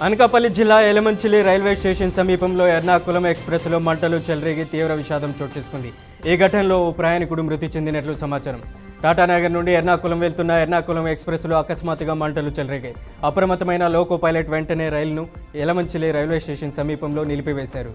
అనకాపల్లి జిల్లా Yelamanchili railway station సమీపంలో ఎర్నాకుళం ఎక్స్ప్రెస్లో మంటలు చెలరేగి తీవ్ర విషాదం చోటు చేసుకుంది. ఈ ఘటనలో ఓ ప్రయాణికుడు మృతి చెందినట్లు సమాచారం. టాటానగర్ నుండి ఎర్నాకుళం వెళ్తున్న ఎర్నాకుళం ఎక్స్ప్రెస్లో అకస్మాత్తుగా మంటలు చెలరేగాయి. అప్రమత్తమైన లోకో పైలట్ వెంటనే రైలును ఎలమంచిలి రైల్వే స్టేషన్ సమీపంలో నిలిపివేశారు.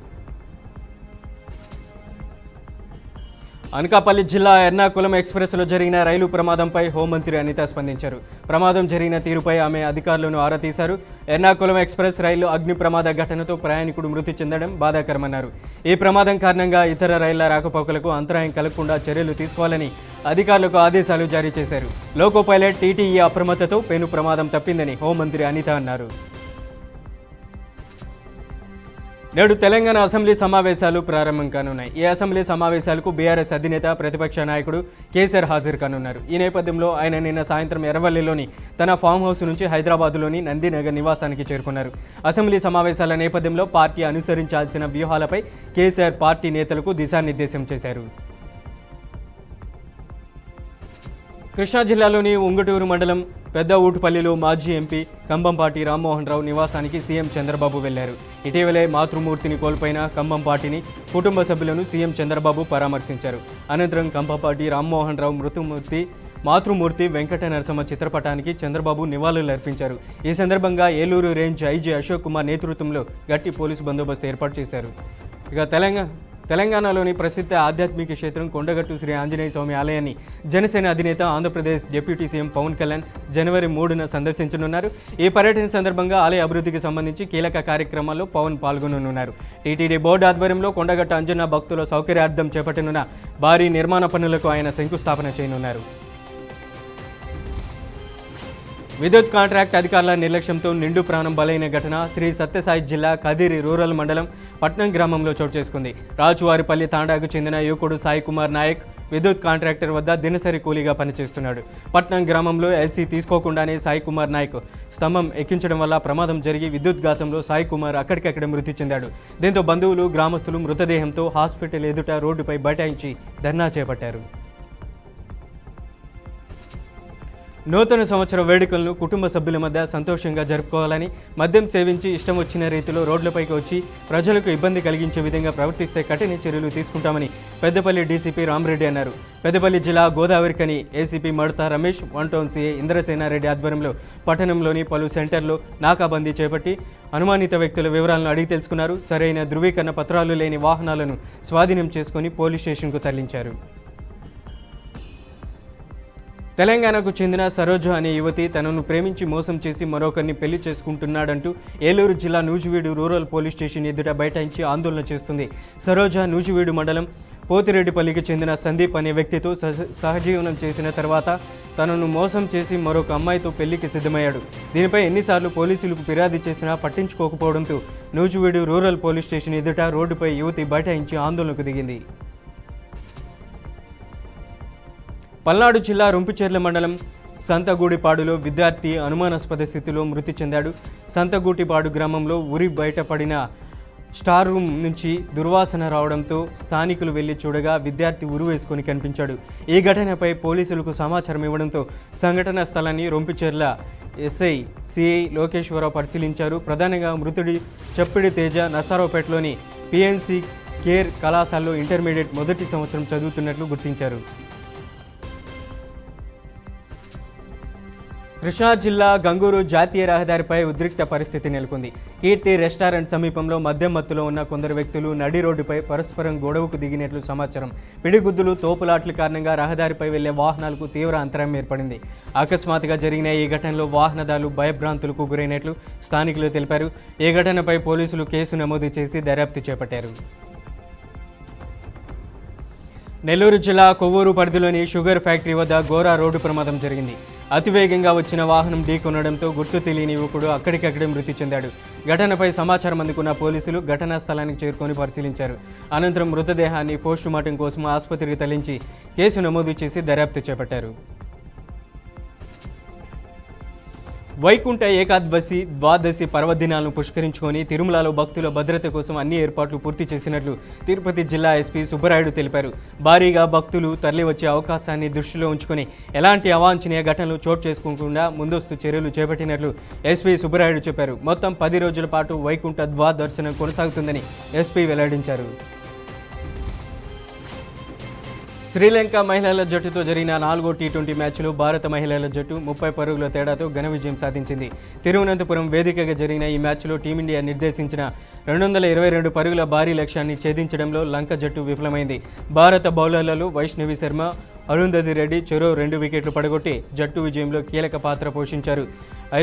అనకాపల్లి జిల్లా ఎర్నాకుళం ఎక్స్ప్రెస్లో జరిగిన రైలు ప్రమాదంపై హోంమంత్రి అనిత స్పందించారు. ప్రమాదం జరిగిన తీరుపై ఆమె అధికారులను ఆరా తీశారు. ఎర్నాకుళం ఎక్స్ప్రెస్ రైలు అగ్ని ప్రమాద ఘటనతో ప్రయాణికుడు మృతి చెందడం బాధాకరమన్నారు. ఈ ప్రమాదం కారణంగా ఇతర రైళ్ల రాకపోకలకు అంతరాయం కలగకుండా చర్యలు తీసుకోవాలని అధికారులకు ఆదేశాలు జారీ చేశారు. లోకో పైలట్ టీటీఈ అప్రమత్తతో పెను ప్రమాదం తప్పిందని హోంమంత్రి అనిత అన్నారు. నేడు తెలంగాణ అసెంబ్లీ సమావేశాలు ప్రారంభం కానున్నాయి. ఈ అసెంబ్లీ సమావేశాలకు బీఆర్ఎస్ అధినేత ప్రతిపక్ష నాయకుడు కేసీఆర్ హాజరు కానున్నారు. ఈ నేపథ్యంలో ఆయన నిన్న సాయంత్రం ఎర్రవల్లిలోని తన ఫామ్ హౌస్ నుంచి హైదరాబాద్లోని నందినగర్ నివాసానికి చేరుకున్నారు. అసెంబ్లీ సమావేశాల నేపథ్యంలో పార్టీ అనుసరించాల్సిన వ్యూహాలపై కేసీఆర్ పార్టీ నేతలకు దిశానిర్దేశం చేశారు. కృష్ణా జిల్లాలోని ఉంగుటూరు మండలం పెద్ద ఊటుపల్లిలో మాజీ ఎంపీ కంబంపాటి రామ్మోహన్ రావు నివాసానికి సీఎం చంద్రబాబు వెళ్లారు. ఇటీవలే మాతృమూర్తిని కోల్పోయిన కంబంపాటిని కుటుంబ సభ్యులను సీఎం చంద్రబాబు పరామర్శించారు. అనంతరం కంబంపాటి రామ్మోహన్ రావు మాతృమూర్తి వెంకట నరసమ్మ చిత్రపటానికి చంద్రబాబు నివాళులర్పించారు. ఈ సందర్భంగా ఏలూరు రేంజ్ ఐజీ అశోక్ కుమార్ నేతృత్వంలో గట్టి పోలీసు బందోబస్తు ఏర్పాటు చేశారు. ఇక తెలంగాణలోని ప్రసిద్ధ ఆధ్యాత్మిక క్షేత్రం కొండగట్టు శ్రీ ఆంజనేయ స్వామి ఆలయాన్ని జనసేన అధినేత ఆంధ్రప్రదేశ్ డిప్యూటీ సీఎం పవన్ కళ్యాణ్ జనవరి 3న సందర్శించనున్నారు. ఈ పర్యటన సందర్భంగా ఆలయ అభివృద్ధికి సంబంధించి కీలక కార్యక్రమాల్లో పవన్ పాల్గొననున్నారు. టీటీడీ బోర్డు ఆధ్వర్యంలో కొండగట్టు అంజన్న భక్తుల సౌకర్యార్థం చేపట్టనున్న భారీ నిర్మాణ పనులకు ఆయన శంకుస్థాపన చేయనున్నారు. విద్యుత్ కాంట్రాక్ట్ అధికారుల నిర్లక్ష్యంతో నిండు ప్రాణం బలైన ఘటన శ్రీ సత్యసాయి జిల్లా కదిరి రూరల్ మండలం పట్నం గ్రామంలో చోటు చేసుకుంది. రాజువారిపల్లి తాండాకు చెందిన యువకుడు సాయి కుమార్ నాయక్ విద్యుత్ కాంట్రాక్టర్ వద్ద దినసరి కూలీగా పనిచేస్తున్నాడు. పట్నం గ్రామంలో ఎల్సీ తీసుకోకుండానే సాయి కుమార్ నాయక్ స్తంభం ఎక్కించడం వల్ల ప్రమాదం జరిగి విద్యుత్ ఘాతంలో సాయి కుమార్ అక్కడికక్కడ మృతి చెందాడు. దీంతో బంధువులు గ్రామస్తులు మృతదేహంతో హాస్పిటల్ ఎదుట రోడ్డుపై బైఠాయించి ధర్నా చేపట్టారు. నూతన సంవత్సర వేడుకలను కుటుంబ సభ్యుల మధ్య సంతోషంగా జరుపుకోవాలని, మద్యం సేవించి ఇష్టం వచ్చిన రీతిలో రోడ్లపైకి వచ్చి ప్రజలకు ఇబ్బంది కలిగించే విధంగా ప్రవర్తిస్తే కఠిన చర్యలు తీసుకుంటామని పెద్దపల్లి డీసీపీ రామరెడ్డి అన్నారు. పెద్దపల్లి జిల్లా Godavarikhani ACP Madatha Ramesh, one town CI Indrasenareddy ఆధ్వర్యంలో పట్టణంలోని పలు సెంటర్లో నాకాబందీ చేపట్టి అనుమానిత వ్యక్తుల వివరాలను అడిగి తెలుసుకున్నారు. సరైన ధృవీకరణ పత్రాలు లేని వాహనాలను స్వాధీనం చేసుకుని పోలీస్ స్టేషన్కు తరలించారు. తెలంగాణకు చెందిన సరోజ అనే యువతి తనను ప్రేమించి మోసం చేసి మరొకరిని పెళ్లి చేసుకుంటున్నాడంటూ ఏలూరు జిల్లా నూజివీడు రూరల్ పోలీస్ స్టేషన్ ఎదుట బైఠాయించి ఆందోళన చేస్తుంది. సరోజ నూజివీడు మండలం పోతిరెడ్డిపల్లికి చెందిన సందీప్ అనే వ్యక్తితో సహజీవనం చేసిన తర్వాత తనను మోసం చేసి మరొక అమ్మాయితో పెళ్లికి సిద్ధమయ్యాడు. దీనిపై ఎన్నిసార్లు పోలీసులకు ఫిర్యాదు చేసినా పట్టించుకోకపోవడంతో నూజివీడు రూరల్ పోలీస్ స్టేషన్ ఎదుట రోడ్డుపై యువతి బైఠాయించి ఆందోళనకు దిగింది. పల్నాడు జిల్లా రొంపిచెర్ల మండలం సంతగూడిపాడులో విద్యార్థి అనుమానాస్పద స్థితిలో మృతి చెందాడు. సంతగూటిపాడు గ్రామంలో ఉరి బయటపడిన స్టార్ రూమ్ నుంచి దుర్వాసన రావడంతో స్థానికులు వెళ్లి చూడగా విద్యార్థి ఉరి వేసుకొని కనిపించాడు. ఈ ఘటనపై పోలీసులకు సమాచారం ఇవ్వడంతో సంఘటనా స్థలాన్ని రొంపిచెర్ల ఎస్ఐ సిఐ లోకేశ్వరరావు పరిశీలించారు. ప్రధానంగా మృతుడి చప్పిడి తేజ నర్సారావుపేటలోని పిఎన్సి కేర్ కళాశాలలో ఇంటర్మీడియట్ మొదటి సంవత్సరం చదువుతున్నట్లు గుర్తించారు. కృష్ణా జిల్లా గంగూరు జాతీయ రహదారిపై ఉద్రిక్త పరిస్థితి నెలకొంది. కీర్తి రెస్టారెంట్ సమీపంలో మద్యం మత్తులో ఉన్న కొందరు వ్యక్తులు నడి రోడ్డుపై పరస్పరం గొడవకు దిగినట్లు సమాచారం. పిడిగుద్దులు, తోపులాట్ల కారణంగా రహదారిపై వెళ్లే వాహనాలకు తీవ్ర అంతరాయం ఏర్పడింది. అకస్మాత్తుగా జరిగిన ఈ ఘటనలో వాహనదారులు భయభ్రాంతులకు గురైనట్లు స్థానికులు తెలిపారు. ఈ ఘటనపై పోలీసులు కేసు నమోదు చేసి దర్యాప్తు చేపట్టారు. నెల్లూరు జిల్లా కొవ్వూరు పరిధిలోని షుగర్ ఫ్యాక్టరీ వద్ద ఘోర రోడ్డు ప్రమాదం జరిగింది. అతివేగంగా వచ్చిన వాహనం ఢీకొనడంతో గుర్తు తెలియని యువకుడు అక్కడికక్కడే మృతి చెందాడు. ఘటనపై సమాచారం అందుకున్న పోలీసులు ఘటనా స్థలానికి చేరుకొని పరిశీలించారు. అనంతరం మృతదేహాన్ని పోస్టుమార్టం కోసం ఆసుపత్రికి తరలించి కేసు నమోదు చేసి దర్యాప్తు చేపట్టారు. వైకుంఠ ఏకాదశి ద్వాదశి పర్వదినాలను పుష్కరించుకొని తిరుమలలో భక్తుల భద్రత కోసం అన్ని ఏర్పాట్లు పూర్తి చేసినట్లు తిరుపతి జిల్లా ఎస్పీ సుబ్బరాయుడు తెలిపారు. భారీగా భక్తులు తరలివచ్చే అవకాశాన్ని దృష్టిలో ఉంచుకొని ఎలాంటి అవాంఛనీయ ఘటనలు చోటు చేసుకోకుండా ముందస్తు చర్యలు చేపట్టినట్లు ఎస్పీ సుబ్బరాయుడు చెప్పారు. మొత్తం 10 రోజుల పాటు వైకుంఠ ద్వాదర్శనం కొనసాగుతుందని ఎస్పీ వెల్లడించారు. శ్రీలంక మహిళల జట్టుతో జరిగిన 4వ టీ20 మ్యాచ్లో భారత మహిళల జట్టు 30 పరుగుల తేడాతో ఘన విజయం సాధించింది. తిరువనంతపురం వేదికగా జరిగిన ఈ మ్యాచ్లో టీమిండియా నిర్దేశించిన 222 పరుగుల భారీ లక్ష్యాన్ని ఛేదించడంలో లంక జట్టు విఫలమైంది. భారత బౌలర్లలో వైష్ణవి శర్మ, అరుంధతి రెడ్డి చెరో 2 వికెట్లు పడగొట్టి జట్టు విజయంలో కీలక పాత్ర పోషించారు.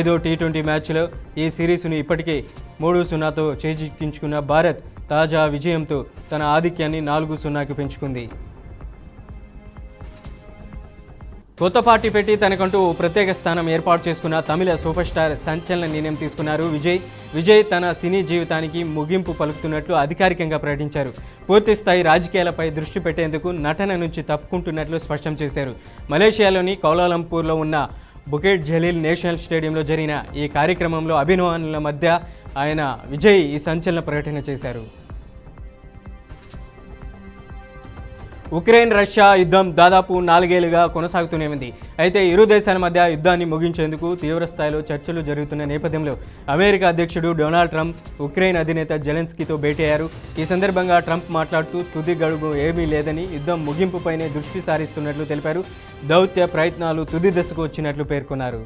5వ టీ20 మ్యాచ్లో ఈ సిరీస్ను ఇప్పటికే 3-0తో చేజిక్కించుకున్న భారత్ తాజా విజయంతో తన ఆధిక్యాన్ని 4-0కి పెంచుకుంది. కొత్త పార్టీ పెట్టి తనకంటూ ప్రత్యేక స్థానం ఏర్పాటు చేసుకున్న తమిళ సూపర్ స్టార్ సంచలన నిర్ణయం తీసుకున్నారు. విజయ్ తన సినీ జీవితానికి ముగింపు పలుకుతున్నట్లు అధికారికంగా ప్రకటించారు. పూర్తి స్థాయి రాజకీయాలపై దృష్టి పెట్టేందుకు నటన నుంచి తప్పుకుంటున్నట్లు స్పష్టం చేశారు. మలేషియాలోని కౌలాలంపూర్లో ఉన్న బుకెట్ జలీల్ నేషనల్ స్టేడియంలో జరిగిన ఈ కార్యక్రమంలో అభిమానుల మధ్య విజయ్ ఈ సంచలన ప్రకటన చేశారు. ఉక్రెయిన్ రష్యా యుద్ధం దాదాపు 4 ఏళ్లుగా కొనసాగుతూనే ఉంది. అయితే ఇరు దేశాల మధ్య యుద్ధాన్ని ముగించేందుకు తీవ్రస్థాయిలో చర్చలు జరుగుతున్న నేపథ్యంలో అమెరికా అధ్యక్షుడు డొనాల్డ్ ట్రంప్ ఉక్రెయిన్ అధినేత జెలెన్స్కీతో భేటీ అయ్యారు. ఈ సందర్భంగా ట్రంప్ మాట్లాడుతూ తుది గడువు ఏమీ లేదని, యుద్ధం ముగింపుపైనే దృష్టి సారిస్తున్నట్లు తెలిపారు. దౌత్య ప్రయత్నాలు తుది దశకు వచ్చినట్లు పేర్కొన్నారు.